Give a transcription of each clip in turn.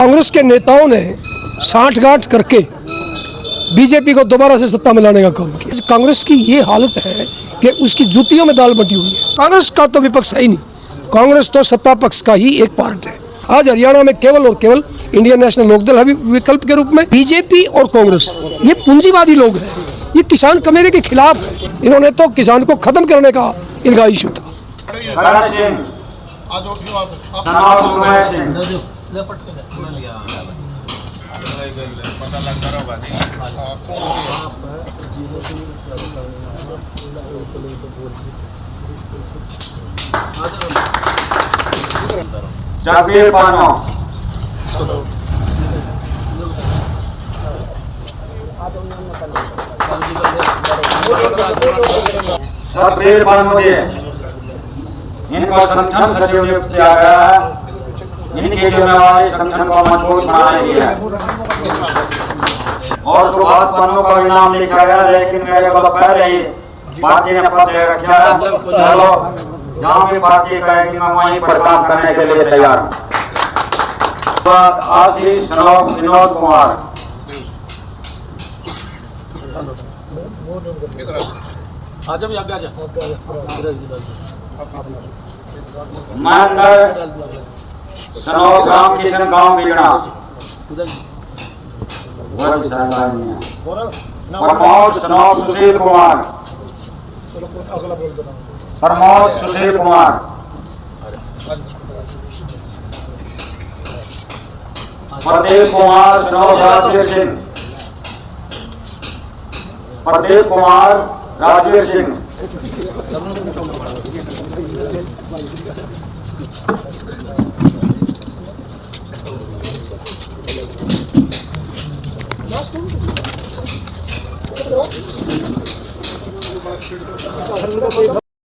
कांग्रेस के नेताओं ने साठगांठ करके बीजेपी को दोबारा से सत्ता में लाने का काम किया। कांग्रेस की ये हालत है कि उसकी जूतियों में दाल बटी हुई है। कांग्रेस का तो विपक्ष है ही नहीं, कांग्रेस तो सत्ता पक्ष का ही एक पार्ट है। आज हरियाणा में केवल और केवल इंडियन नेशनल लोकदल अभी विकल्प के रूप में। बीजेपी और कांग्रेस ये पूंजीवादी लोग हैं, ये किसान कमेरे के खिलाफ है। इन्होंने तो किसान को खत्म करने का इनका इशू था। शब्बीर बानो, शब्बीर बानो जी, इनको संगठन सचिव नियुक्त किया गया है। इनकी जिम्मेवारी संगठन को मजबूत बनाने की है और सुभाष बानो का इनाम लिखा गया, लेकिन मेरे को पहले ही पार्टी ने पद दे रखा है। चलो जहाँ भी पार्टी कहेगी मैं वहीं पर काम करने के लिए तैयार हूँ। आशीष विनोद कुमार, महेंद्र सनोज राम किशन गांव बिगड़ा, प्रमोद सनोज सुशील कुमार, प्रमोद सुशील कुमार, प्रदीप कुमार सनोज राजवीर सिंह, प्रदीप कुमार राजवीर सिंह,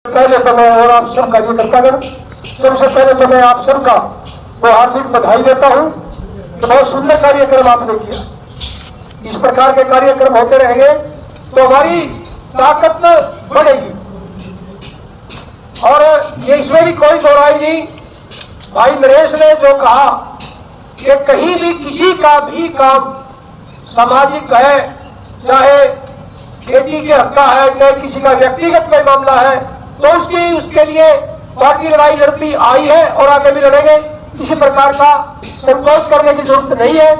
पहले तो मैं और आप सब कार्यकर्तागण सबसे पहले तो मैं आप सबका तो हार्दिक बधाई देता हूं कि बहुत सुंदर कार्यक्रम आपने किया। इस प्रकार के कार्यक्रम होते रहेंगे तो हमारी ताकत बढ़ेगी और ये इसमें भी कोई दो राय नहीं। भाई नरेश ने जो कहा कि कहीं भी किसी का भी काम सामाजिक है, चाहे खेती के हक का है, चाहे किसी का व्यक्तिगत कोई मामला है, तो उसके लिए पार्टी लड़ाई लड़ती आई है और आगे भी लड़ेंगे। किसी प्रकार का संकोच करने की जरूरत नहीं है।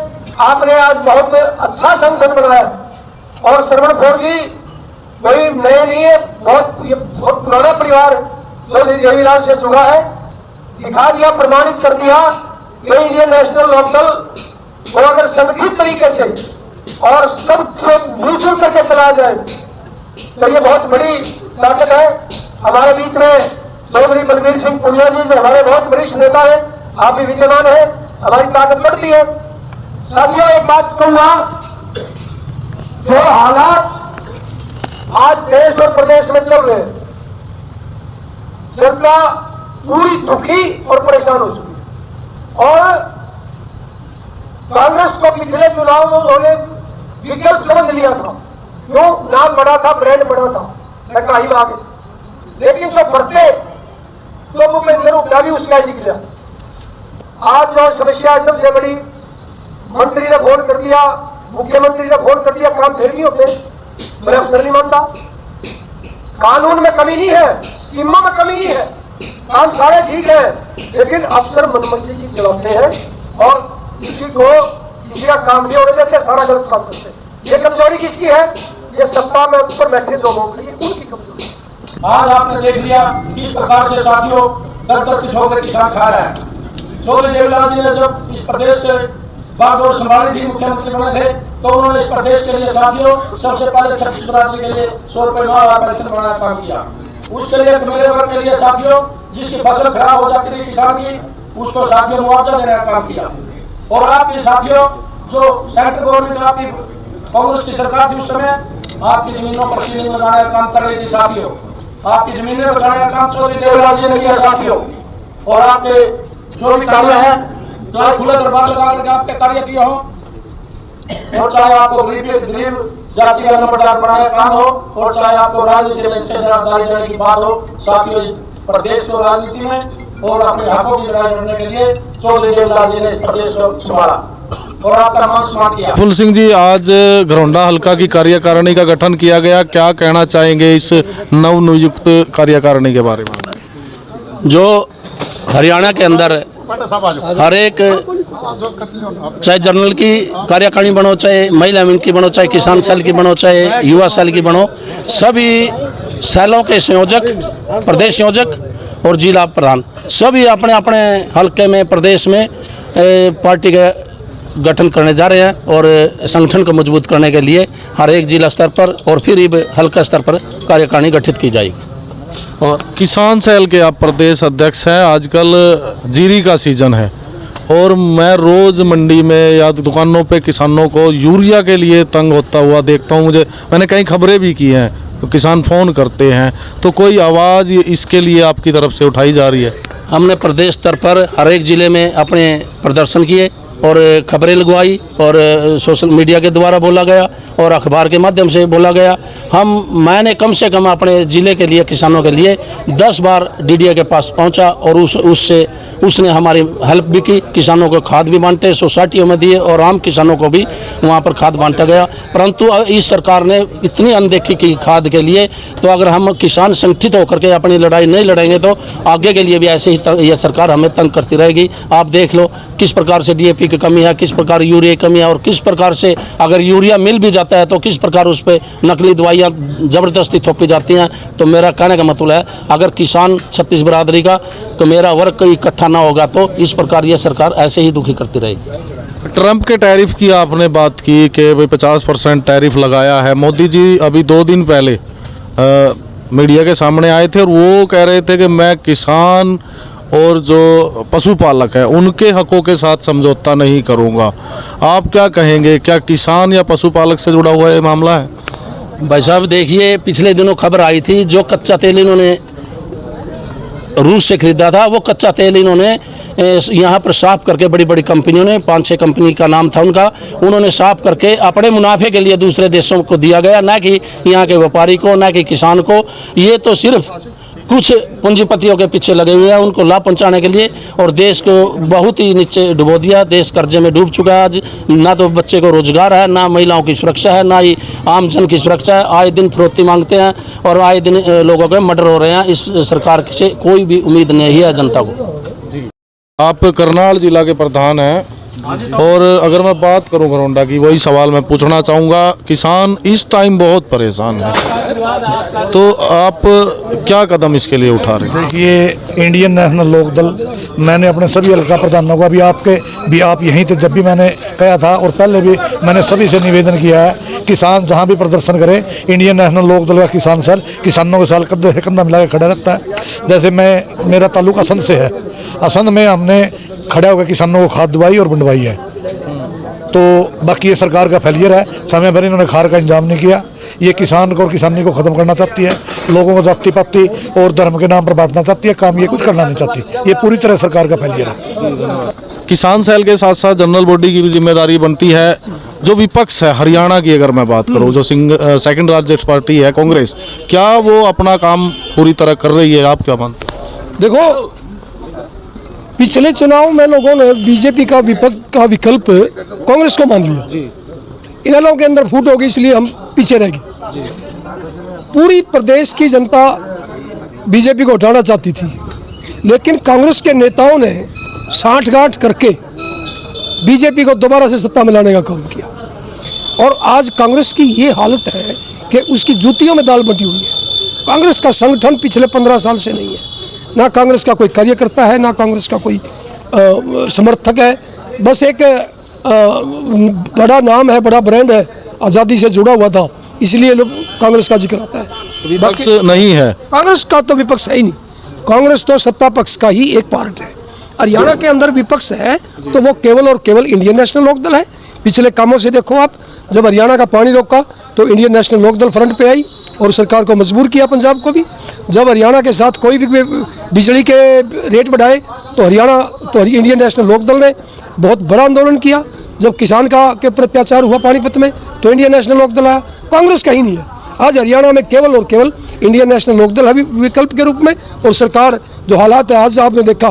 आपने आज बहुत अच्छा संगठन बनाया और श्रवण भोर जी कोई नए नहीं है, बहुत पुराना परिवार जो देवीलाल से जुड़ा है, दिखा दिया, प्रमाणित कर दिया कि इंडियन नेशनल लोकदल को अगर संगठित तरीके से और सब मिलजुल करके चलाया जाए तो ये बहुत बड़ी ताकत है। हमारे बीच में चौधरी बलबीर सिंह पुनिया जी जो हमारे बहुत वरिष्ठ नेता है, आप भी विद्यमान है, हमारी ताकत बढ़ती है। साथियों एक बात कहूंगा, जो हालात आज देश और प्रदेश में चल रहे हैं, जनता पूरी दुखी और परेशान हो चुकी है और कांग्रेस को पिछले चुनाव में उन्होंने विकल्प समझ लिया था, क्यों नाम बड़ा था, ब्रांड बड़ा था, मैं कहीं आगे, लेकिन जो बढ़ते तो मुख्यमंत्री क्या भी उसका ही निकला। आज जो समस्या सबसे बड़ी, मंत्री ने फोन कर दिया, मुख्यमंत्री ने फोन कर दिया, काम फिर नहीं होते, मैं अफसर नहीं मानता। कानून में कमी नहीं है, स्कीमों में कमी नहीं है, काम सारे ठीक है, लेकिन अफसर मनमर्जी की चलाते हैं और किसी को किसी का काम नहीं होने देते, सारा गलत काम करते हैं। ये कमजोरी किसकी है? ये सत्ता में ऊपर बैठे जो लोग हैं, उनकी कमजोरी। आज आपने देख लिया किस प्रकार से साथियों दर की ठोकर किसान खा रहा है। चौधरी देवीलाल जी ने जब इस प्रदेश के बागडोर संभाली थी, मुख्यमंत्री बने थे, तो उन्होंने इस प्रदेश के लिए साथियों सबसे पहले छत्तीस बरादरी के लिए 100 रुपये माह पेंशन बनाने का काम किया। उसके लिए मेरे वर्ग के लिए साथियों जिसकी फसल खराब हो जाती थी किसान की, उसको साथियों मुआवजा देने का काम किया। और आपके साथियों जो सेंट्रल गवर्नमेंट आपकी कांग्रेस की सरकार थी उस समय, आपकी जमीनों पर सीलिंग लगाने का काम कर रही थी साथियों, आपकी जमीनें बचाने का काम चौधरी देवीलाल जी ने किया साथियों। और आपके जो भी कार्य है, चाहे खुले दरबार लगा करके आपके कार्य किए हो और चाहे आपको गरीब जाति का नंबरदार बनाने का काम हो और चाहे आपको राजनीति में हिस्सेदारी देने की बात हो, साथियों प्रदेश को राजनीति में और अपने हकों की लड़ाई लड़ने के लिए चौधरी देवलाल जी ने इस प्रदेश को संभाला और आपका मान सम्मान किया। फुल सिंह जी, आज घरौंडा हल्का की कार्यकारिणी का गठन किया गया, क्या कहना चाहेंगे इस नवनियुक्त कार्यकारिणी के बारे में? जो हरियाणा के अंदर हर एक, चाहे जनरल की कार्यकारिणी बनो, चाहे महिला विंग की बनो, चाहे किसान सेल की बनो, चाहे युवा सेल की बनो, सभी सेलों के संयोजक, प्रदेश संयोजक और जिला प्रधान सभी अपने अपने हल्के में, प्रदेश में पार्टी के गठन करने जा रहे हैं और संगठन को मजबूत करने के लिए हर एक जिला स्तर पर और फिर हल्का स्तर पर कार्यकारिणी गठित की जाएगी। और किसान सेल के आप प्रदेश अध्यक्ष हैं। आजकल जीरी का सीजन है और मैं रोज़ मंडी में या दुकानों पे किसानों को यूरिया के लिए तंग होता हुआ देखता हूँ। मैंने कई खबरें भी की हैं, तो किसान फ़ोन करते हैं, तो कोई आवाज़ इसके लिए आपकी तरफ से उठाई जा रही है? हमने प्रदेश स्तर पर हर एक ज़िले में अपने प्रदर्शन किए और खबरें लगवाई और सोशल मीडिया के द्वारा बोला गया और अखबार के माध्यम से बोला गया। मैंने कम से कम अपने ज़िले के लिए, किसानों के लिए 10 बार डीडीए के पास पहुंचा और उसने हमारी हेल्प भी की। किसानों को खाद भी बांटे, सोसाइटियों में दिए और आम किसानों को भी वहां पर खाद बांटा गया। परंतु इस सरकार ने इतनी अनदेखी की खाद के लिए, तो अगर हम किसान संगठित होकर के अपनी लड़ाई नहीं लड़ेंगे तो आगे के लिए भी ऐसे ही यह सरकार हमें तंग करती रहेगी। आप देख लो किस प्रकार से डीएपी की कमी है, किस प्रकार यूरिया की कमी है और किस प्रकार से अगर यूरिया मिल भी जाता है तो किस प्रकार उस पर नकली दवाइयाँ ज़बरदस्ती थोपी जाती हैं। तो मेरा कहने का मतलब है, अगर किसान छत्तीस बरादरी का तो मेरा वर्ग इकट्ठा ना होगा तो इस प्रकार यह सरकार ऐसे ही दुखी करती रहेगी। ट्रंप के टैरिफ की आपने बात की कि भाई 50% टैरिफ लगाया है। मोदी जी अभी 2 दिन पहले मीडिया के सामने आए थे और वो कह रहे थे कि मैं किसान और जो पशुपालक है उनके हकों के साथ समझौता नहीं करूंगा। आप क्या कहेंगे, क्या किसान या पशुपालक से जुड़ा हुआ ये मामला है? भाई साहब देखिए, पिछले दिनों खबर आई थी जो कच्चा तेल इन्होंने रूस से खरीदा था, वो कच्चा तेल इन्होंने यहाँ पर साफ करके बड़ी बड़ी कंपनियों ने, 5-6 कंपनी का नाम था उनका, उन्होंने साफ करके अपने मुनाफे के लिए दूसरे देशों को दिया गया, ना कि यहाँ के व्यापारी को, ना कि किसान को। ये तो सिर्फ कुछ पूंजीपतियों के पीछे लगे हुए हैं उनको लाभ पहुंचाने के लिए और देश को बहुत ही नीचे डुबो दिया। देश कर्जे में डूब चुका है आज। ना तो बच्चे को रोजगार है, ना महिलाओं की सुरक्षा है, ना ही आम जन की सुरक्षा है। आए दिन फिरौती मांगते हैं और आए दिन लोगों के मर्डर हो रहे हैं। इस सरकार से कोई भी उम्मीद नहीं है जनता को। आप करनाल जिला के प्रधान हैं और अगर मैं बात करूं घरौंडा की, वही सवाल मैं पूछना चाहूँगा। किसान इस टाइम बहुत परेशान है, तो आप क्या कदम इसके लिए उठा रहे हैं? देखिए, इंडियन नेशनल लोक दल, मैंने अपने सभी हल्का प्रधानों को भी आप यहीं थे जब भी मैंने कहा था और पहले भी मैंने सभी से निवेदन किया है, किसान जहाँ भी प्रदर्शन करे, इंडियन नेशनल लोक दल का किसान सेल किसानों के साथ कंधे से कंधा मिला के खड़ा रहता है। जैसे मेरा ताल्लुक असंध से है, असंध में हमने खड़ा होकर किसानों को खाद दवाई और बंटवाई है। तो बाकी ये सरकार का फेलियर है, समय भर इन्होंने खाद का इंतजाम नहीं किया। ये किसान को और किसानी को ख़त्म करना चाहती है, लोगों को जाति पाति और धर्म के नाम पर बांटना चाहती है, काम ये कुछ करना नहीं चाहती। ये पूरी तरह सरकार का फेलियर है। किसान सेल के साथ साथ जनरल बॉडी की भी जिम्मेदारी बनती है। जो विपक्ष है हरियाणा की, अगर मैं बात करूं, जो सेकंड लार्जेस्ट पार्टी है कांग्रेस, क्या वो अपना काम पूरी तरह कर रही है? आप क्या मानते हैं? देखो, पिछले चुनाव में लोगों ने बीजेपी का विपक्ष का विकल्प कांग्रेस को मान लिया। इन लोगों के अंदर फूट होगी, इसलिए हम पीछे रह गए। पूरी प्रदेश की जनता बीजेपी को उठाना चाहती थी, लेकिन कांग्रेस के नेताओं ने साठगांठ करके बीजेपी को दोबारा से सत्ता में लाने का काम किया और आज कांग्रेस की ये हालत है कि उसकी जूतियों में दाल बटी हुई है। कांग्रेस का संगठन पिछले 15 साल से नहीं है, ना कांग्रेस का कोई कार्यकर्ता है, ना कांग्रेस का कोई समर्थक है। बस एक बड़ा नाम है, बड़ा ब्रांड है, आज़ादी से जुड़ा हुआ था, इसलिए लोग कांग्रेस का जिक्र आता है। विपक्ष नहीं है, कांग्रेस का तो विपक्ष है ही नहीं। कांग्रेस तो सत्ता पक्ष का ही एक पार्ट है। हरियाणा के अंदर विपक्ष है तो वो केवल और केवल इंडियन नेशनल लोकदल है। पिछले कामों से देखो आप, जब हरियाणा का पानी रोका तो इंडियन नेशनल लोकदल फ्रंट पे आई और सरकार को मजबूर किया, पंजाब को भी। जब हरियाणा के साथ कोई भी बिजली के रेट बढ़ाए तो इंडियन नेशनल लोकदल ने बहुत बड़ा आंदोलन किया। जब किसान का के ऊपर अत्याचार हुआ पानीपत में तो इंडियन नेशनल लोकदल आया, कांग्रेस का ही नहीं है। आज हरियाणा में केवल और केवल इंडियन नेशनल लोकदल है विकल्प के रूप में और सरकार जो हालात है आज आपने देखा,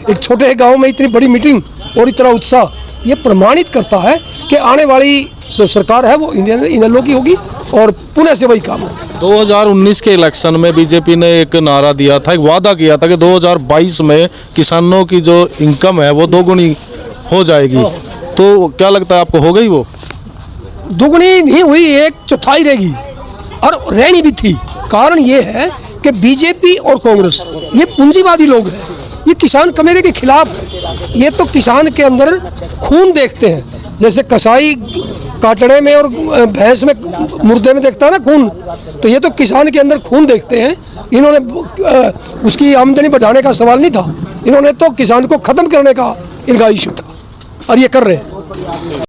एक छोटे गांव में इतनी बड़ी मीटिंग और इतना उत्साह, ये प्रमाणित करता है कि आने वाली जो सरकार है वो इनेलो की होगी और पुणे से वही काम होगा। 2019 के इलेक्शन में बीजेपी ने एक नारा दिया था, एक वादा किया था कि 2022 में किसानों की जो इनकम है वो दोगुनी हो जाएगी, तो क्या लगता है आपको हो गई वो? दुगनी नहीं हुई, 1/4 रहेगी और रहनी भी थी। कारण ये है कि बीजेपी और कांग्रेस ये पूंजीवादी लोग हैं, ये किसान कमेरे के खिलाफ है। ये तो किसान के अंदर खून देखते हैं, जैसे कसाई काटने में और भैंस में मुर्दे में देखता है ना खून, तो ये तो किसान के अंदर खून देखते हैं। इन्होंने उसकी आमदनी बढ़ाने का सवाल नहीं था, इन्होंने तो किसान को ख़त्म करने का इनका इशू था और ये कर रहे हैं।